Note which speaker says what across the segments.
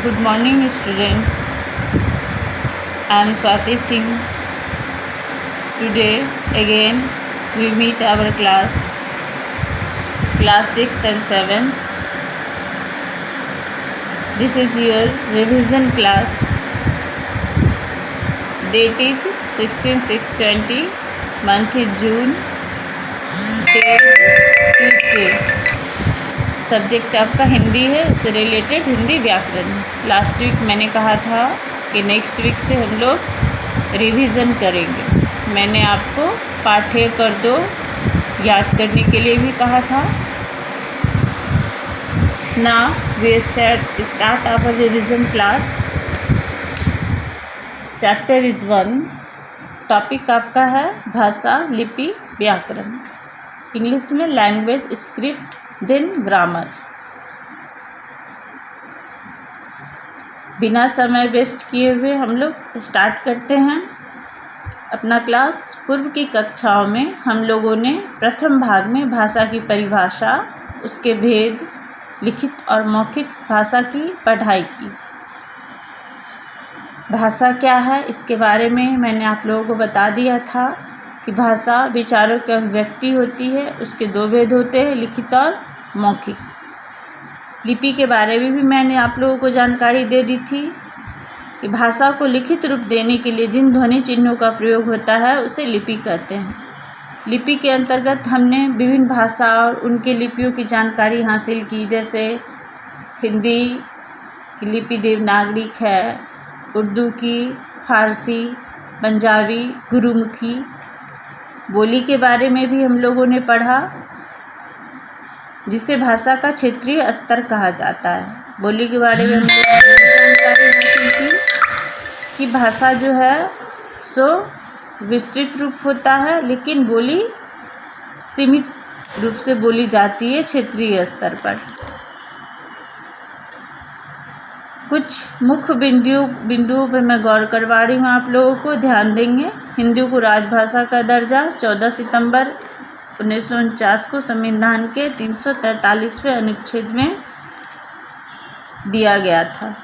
Speaker 1: Good morning, student. I am Swati Singh. Today again we meet our class 6 and 7. This is your revision class. Date is 16/6/20. Month is June. Date Tuesday. Subject आपका हिंदी है, उससे related Hindi व्याकरण। Last week मैंने कहा था कि next week से हम लोग रिवीजन करेंगे। मैंने आपको पाठ 1 और 2 याद करने के लिए भी कहा था। Now we start our revision class. Chapter is 1। Topic आपका है भाषा, लिपि, व्याकरण। इंग्लिश में लैंग्वेज, स्क्रिप्ट, देन ग्रामर। बिना समय वेस्ट किए हुए हम लोग स्टार्ट करते हैं अपना क्लास। पूर्व की कक्षाओं में हम लोगों ने प्रथम भाग में भाषा की परिभाषा, उसके भेद, लिखित और मौखिक भाषा की पढ़ाई की। भाषा क्या है इसके बारे में मैंने आप लोगों को बता दिया था कि भाषा विचारों की अभिव्यक्ति होती है। उसके 2 भेद होते हैं, लिखित और मौखिक। लिपि के बारे में भी मैंने आप लोगों को जानकारी दे दी थी कि भाषा को लिखित रूप देने के लिए जिन ध्वनि चिन्हों का प्रयोग होता है उसे लिपि कहते हैं। लिपि के अंतर्गत हमने विभिन्न भाषा और उनके लिपियों की जानकारी हासिल की, जैसे हिंदी की लिपि देवनागरिक है, उर्दू की, फारसी, पंजाबी, गुरुमुखी। बोली के बारे में भी हम लोगों ने पढ़ा, जिसे भाषा का क्षेत्रीय स्तर कहा जाता है। बोली के बारे में हम लोगों ने जानकारी हासिल की कि भाषा जो है सो विस्तृत रूप होता है, लेकिन बोली सीमित रूप से बोली जाती है क्षेत्रीय स्तर पर। कुछ मुख्य बिंदुओं पर मैं गौर करवा रही हूँ, आप लोगों को ध्यान देंगे। हिंदी को राजभाषा का दर्जा 14 सितंबर 1949 को संविधान के 343वें अनुच्छेद में दिया गया था।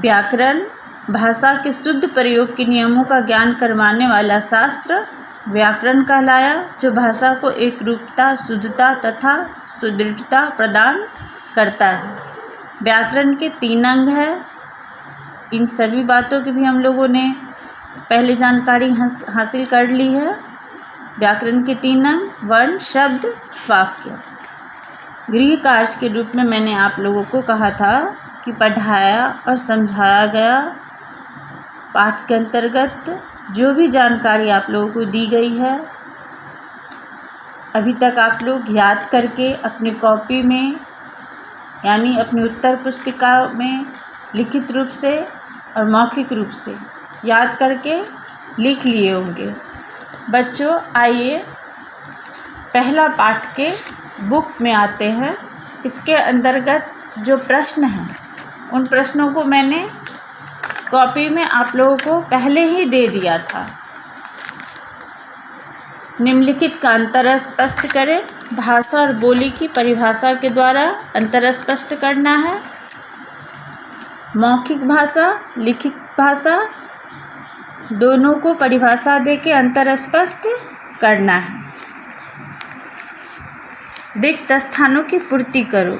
Speaker 1: व्याकरण भाषा के शुद्ध प्रयोग के नियमों का ज्ञान करवाने वाला शास्त्र व्याकरण कहलाया, जो भाषा को एक रूपता, शुद्धता तथा सुदृढ़ता प्रदान करता है। व्याकरण के 3 अंग है। इन सभी बातों की भी हम लोगों ने पहले जानकारी हासिल कर ली है। व्याकरण के 3 अंग: वर्ण, शब्द, वाक्य। गृह कार्य के रूप में मैंने आप लोगों को कहा था कि पढ़ाया और समझाया गया पाठ के अंतर्गत जो भी जानकारी आप लोगों को दी गई है, अभी तक आप लोग याद करके अपनी कॉपी में यानी अपनी उत्तर पुस्तिका में लिखित रूप से और मौखिक रूप से याद करके लिख लिए होंगे। बच्चों, आइए पहला पाठ के बुक में आते हैं। इसके अंतर्गत जो प्रश्न हैं उन प्रश्नों को मैंने कॉपी में आप लोगों को पहले ही दे दिया था। निम्नलिखित का अंतर स्पष्ट करें। भाषा और बोली की परिभाषा के द्वारा अंतर स्पष्ट करना है। मौखिक भाषा, लिखित भाषा, दोनों को परिभाषा देके अंतर स्पष्ट करना है। रिक्त स्थानों की पूर्ति करो।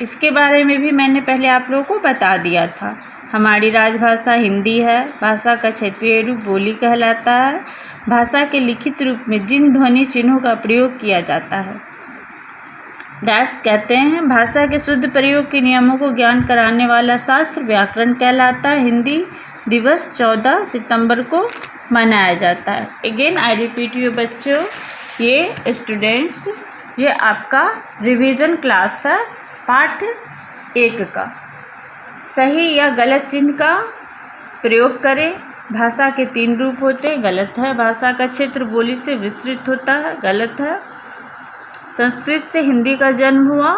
Speaker 1: इसके बारे में भी मैंने पहले आप लोगों को बता दिया था। हमारी राजभाषा हिंदी है। भाषा का क्षेत्रीय रूप बोली कहलाता है। भाषा के लिखित रूप में जिन ध्वनि चिन्हों का प्रयोग किया जाता है डैश कहते हैं। भाषा के शुद्ध प्रयोग के नियमों को ज्ञान कराने वाला शास्त्र व्याकरण कहलाता है। हिंदी दिवस 14 सितंबर को मनाया जाता है। अगेन आई रिपीट यू बच्चों, ये स्टूडेंट्स, ये आपका रिवीजन क्लास है पाठ 1 का। सही या गलत चिन्ह का प्रयोग करें। भाषा के 3 रूप होते हैं, गलत है। भाषा का क्षेत्र बोली से विस्तृत होता है, गलत है। संस्कृत से हिंदी का जन्म हुआ।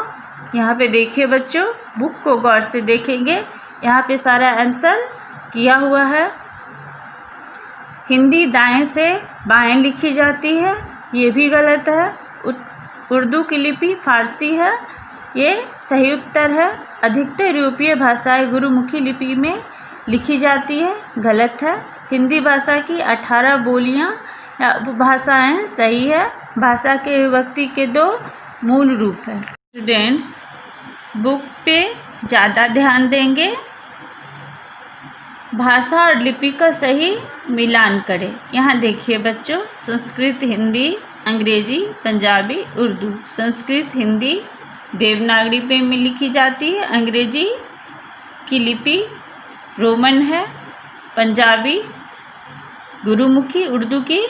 Speaker 1: यहाँ पे देखिए बच्चों, बुक को गौर से देखेंगे, यहाँ पे सारा आंसर किया हुआ है। हिंदी दाएं से बाएं लिखी जाती है, ये भी गलत है। उर्दू की लिपि फारसी है, ये सही उत्तर है। अधिकतर यूरोपीय भाषाएं गुरुमुखी लिपि में लिखी जाती है, गलत है। हिंदी भाषा की 18 बोलियां या उपभाषाएं हैं, सही है। भाषा के विभक्ति के 2 मूल रूप हैं। स्टूडेंट्स बुक पे ज़्यादा ध्यान देंगे, भाषा और लिपि का सही मिलान करें। यहाँ देखिए बच्चों, संस्कृत, हिंदी, अंग्रेजी, पंजाबी, उर्दू। संस्कृत हिंदी देवनागरी पे में लिखी जाती है, अंग्रेजी की लिपि रोमन है, पंजाबी गुरुमुखी, उर्दू की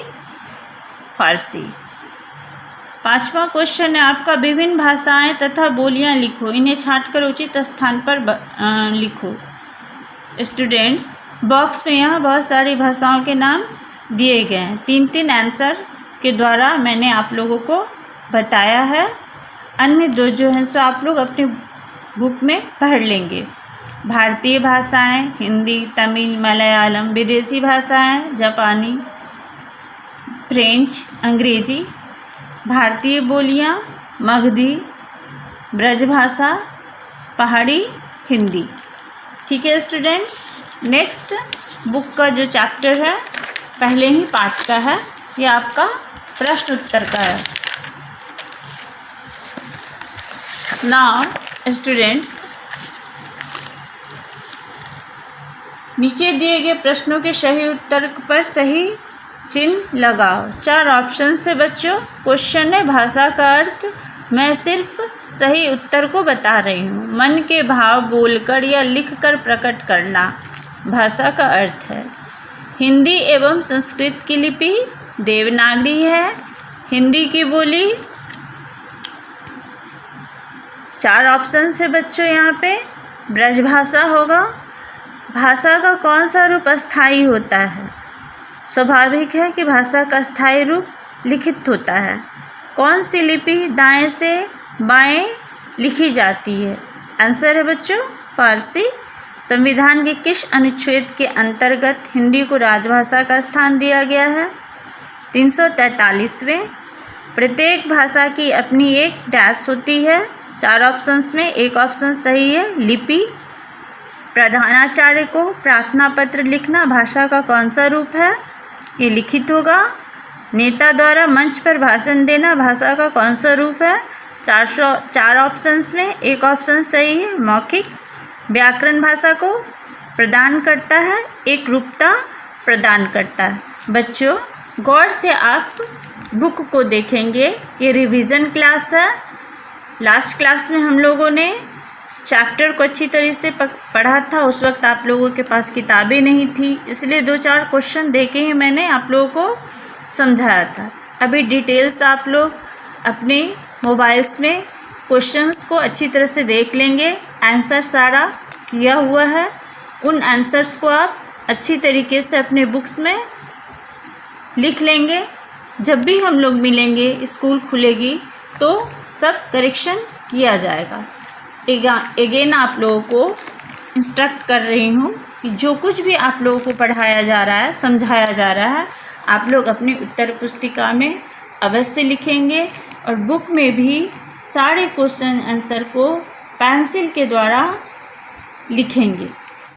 Speaker 1: फारसी। 5वां क्वेश्चन है आपका, विभिन्न भाषाएं तथा बोलियां लिखो, इन्हें छांटकर उचित स्थान पर लिखो। स्टूडेंट्स बॉक्स में यहाँ बहुत सारी भाषाओं के नाम दिए गए हैं। 3-3 आंसर के द्वारा मैंने आप लोगों को बताया है। अन्य 2 जो हैं सो आप लोग अपनी बुक में पढ़ लेंगे। भारतीय भाषाएं हिंदी, तमिल, मलयालम। विदेशी भाषाएं जापानी, फ्रेंच, अंग्रेजी। भारतीय बोलियां मगधी, ब्रजभाषा, पहाड़ी हिंदी। ठीक है स्टूडेंट्स, नेक्स्ट बुक का जो चैप्टर है पहले ही पाठ का है, ये आपका प्रश्न उत्तर का है। नाउ स्टूडेंट्स, नीचे दिए गए प्रश्नों के सही उत्तर पर सही चिन्ह लगाओ। 4 ऑप्शन से बच्चों क्वेश्चन है, भाषा का अर्थ मैं सिर्फ सही उत्तर को बता रही हूँ। मन के भाव बोलकर या लिखकर प्रकट करना भाषा का अर्थ है। हिंदी एवं संस्कृत की लिपि देवनागरी है। हिंदी की बोली 4 ऑप्शन से बच्चों यहाँ पे ब्रजभाषा होगा। भाषा का कौन सा रूप अस्थायी होता है? स्वाभाविक है कि भाषा का स्थायी रूप लिखित होता है। कौन सी लिपि दाएं से बाएं लिखी जाती है? आंसर है बच्चों फारसी। संविधान के किस अनुच्छेद के अंतर्गत हिंदी को राजभाषा का स्थान दिया गया है? 343वें। प्रत्येक भाषा की अपनी एक डैश होती है। 4 ऑप्शंस में एक ऑप्शन सही है, लिपि। प्रधानाचार्य को प्रार्थना पत्र लिखना भाषा का कौन सा रूप है? ये लिखित होगा। नेता द्वारा मंच पर भाषण देना भाषा का कौन सा रूप है? 4 ऑप्शंस में एक ऑप्शन सही है, मौखिक। व्याकरण भाषा को प्रदान करता है, एक रूपता प्रदान करता है। बच्चों गौर से आप बुक को देखेंगे, ये रिवीजन क्लास है। लास्ट क्लास में हम लोगों ने चैप्टर को अच्छी तरह से पढ़ा था। उस वक्त आप लोगों के पास किताबें नहीं थी, इसलिए 2-4 क्वेश्चन देके ही मैंने आप लोगों को समझाया था। अभी डिटेल्स आप लोग अपने मोबाइल्स में क्वेश्चंस को अच्छी तरह से देख लेंगे। आंसर सारा किया हुआ है, उन आंसर्स को आप अच्छी तरीके से अपने बुक्स में लिख लेंगे। जब भी हम लोग मिलेंगे, स्कूल खुलेगी तो सब करेक्शन किया जाएगा। अगेन आप लोगों को इंस्ट्रक्ट कर रही हूँ कि जो कुछ भी आप लोगों को पढ़ाया जा रहा है, समझाया जा रहा है, आप लोग अपनी उत्तर पुस्तिका में अवश्य लिखेंगे और बुक में भी सारे क्वेश्चन आंसर को पेंसिल के द्वारा लिखेंगे।